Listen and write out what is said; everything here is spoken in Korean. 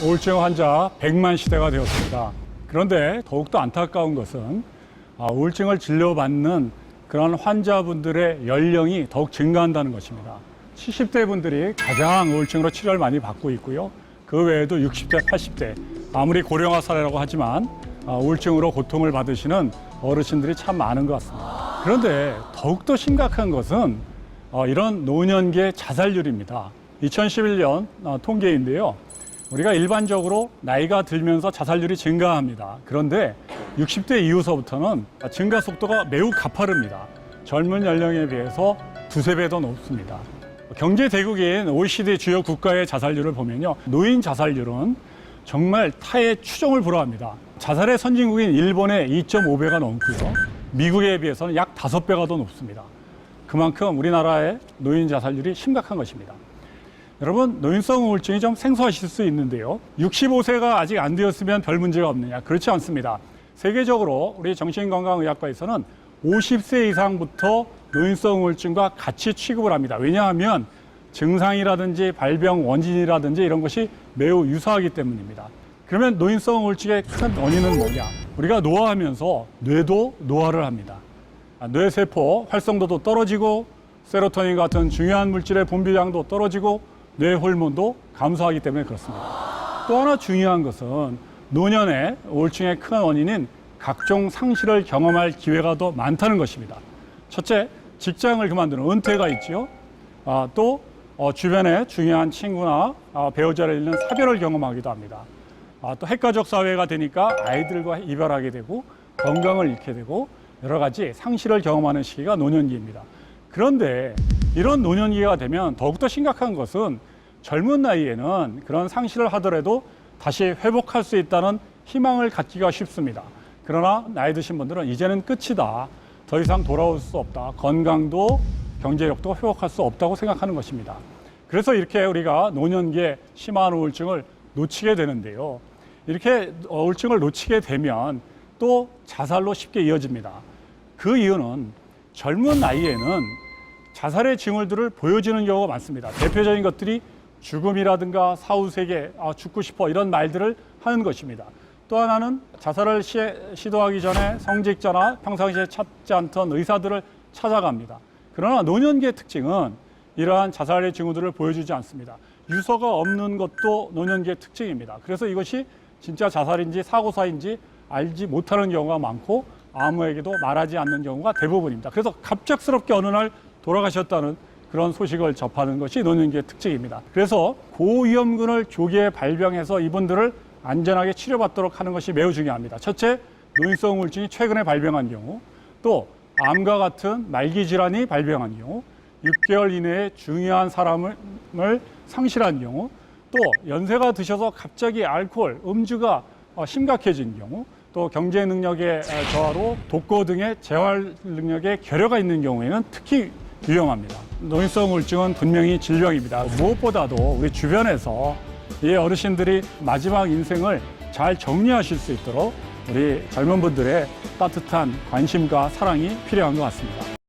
우울증 환자 100만 시대가 되었습니다. 그런데 더욱더 안타까운 것은 우울증을 진료받는 그런 환자분들의 연령이 더욱 증가한다는 것입니다. 70대 분들이 가장 우울증으로 치료를 많이 받고 있고요. 그 외에도 60대, 80대, 아무리 고령화 사례라고 하지만 우울증으로 고통을 받으시는 어르신들이 참 많은 것 같습니다. 그런데 더욱더 심각한 것은 이런 노년기의 자살률입니다. 2011년 통계인데요. 우리가 일반적으로 나이가 들면서 자살률이 증가합니다. 그런데 60대 이후서부터는 증가 속도가 매우 가파릅니다. 젊은 연령에 비해서 두세 배 더 높습니다. 경제 대국인 OECD 주요 국가의 자살률을 보면요. 노인 자살률은 정말 타의 추종을 불허합니다. 자살의 선진국인 일본의 2.5배가 넘고요. 미국에 비해서는 약 5배가 더 높습니다. 그만큼 우리나라의 노인 자살률이 심각한 것입니다. 여러분, 노인성 우울증이 좀 생소하실 수 있는데요. 65세가 아직 안 되었으면 별 문제가 없느냐? 그렇지 않습니다. 세계적으로 우리 정신건강의학과에서는 50세 이상부터 노인성 우울증과 같이 취급을 합니다. 왜냐하면 증상이라든지 발병 원인이라든지 이런 것이 매우 유사하기 때문입니다. 그러면 노인성 우울증의 큰 원인은 뭐냐? 우리가 노화하면서 뇌도 노화를 합니다. 뇌세포 활성도도 떨어지고 세로토닌 같은 중요한 물질의 분비량도 떨어지고 뇌 호르몬도 감소하기 때문에 그렇습니다. 또 하나 중요한 것은 노년의 우울증의 큰 원인인 각종 상실을 경험할 기회가 더 많다는 것입니다. 첫째, 직장을 그만두는 은퇴가 있죠. 또 주변에 중요한 친구나 배우자를 잃는 사별을 경험하기도 합니다. 또 핵가족 사회가 되니까 아이들과 이별하게 되고 건강을 잃게 되고 여러 가지 상실을 경험하는 시기가 노년기입니다. 그런데 이런 노년기가 되면 더욱더 심각한 것은 젊은 나이에는 그런 상실을 하더라도 다시 회복할 수 있다는 희망을 갖기가 쉽습니다. 그러나 나이 드신 분들은 이제는 끝이다. 더 이상 돌아올 수 없다. 건강도 경제력도 회복할 수 없다고 생각하는 것입니다. 그래서 이렇게 우리가 노년기에 심한 우울증을 놓치게 되는데요. 이렇게 우울증을 놓치게 되면 또 자살로 쉽게 이어집니다. 그 이유는 젊은 나이에는 자살의 징후들을 보여주는 경우가 많습니다. 대표적인 것들이 죽음이라든가 사후세계, 죽고 싶어 이런 말들을 하는 것입니다. 또 하나는 자살을 시도하기 전에 성직자나 평상시에 찾지 않던 의사들을 찾아갑니다. 그러나 노년기의 특징은 이러한 자살의 징후들을 보여주지 않습니다. 유서가 없는 것도 노년기의 특징입니다. 그래서 이것이 진짜 자살인지 사고사인지 알지 못하는 경우가 많고 아무에게도 말하지 않는 경우가 대부분입니다. 그래서 갑작스럽게 어느 날 돌아가셨다는 그런 소식을 접하는 것이 노년기의 특징입니다. 그래서 고위험군을 조기에 발병해서 이분들을 안전하게 치료받도록 하는 것이 매우 중요합니다. 첫째, 노인성 우울증이 최근에 발병한 경우, 또 암과 같은 말기 질환이 발병한 경우, 6개월 이내에 중요한 사람을 상실한 경우, 또 연세가 드셔서 갑자기 알코올, 음주가 심각해진 경우, 또 경제 능력의 저하로 독거 등의 재활 능력에 결여가 있는 경우에는 특히 위험합니다. 노인성 우울증은 분명히 질병입니다. 무엇보다도 우리 주변에서 이 어르신들이 마지막 인생을 잘 정리하실 수 있도록 우리 젊은 분들의 따뜻한 관심과 사랑이 필요한 것 같습니다.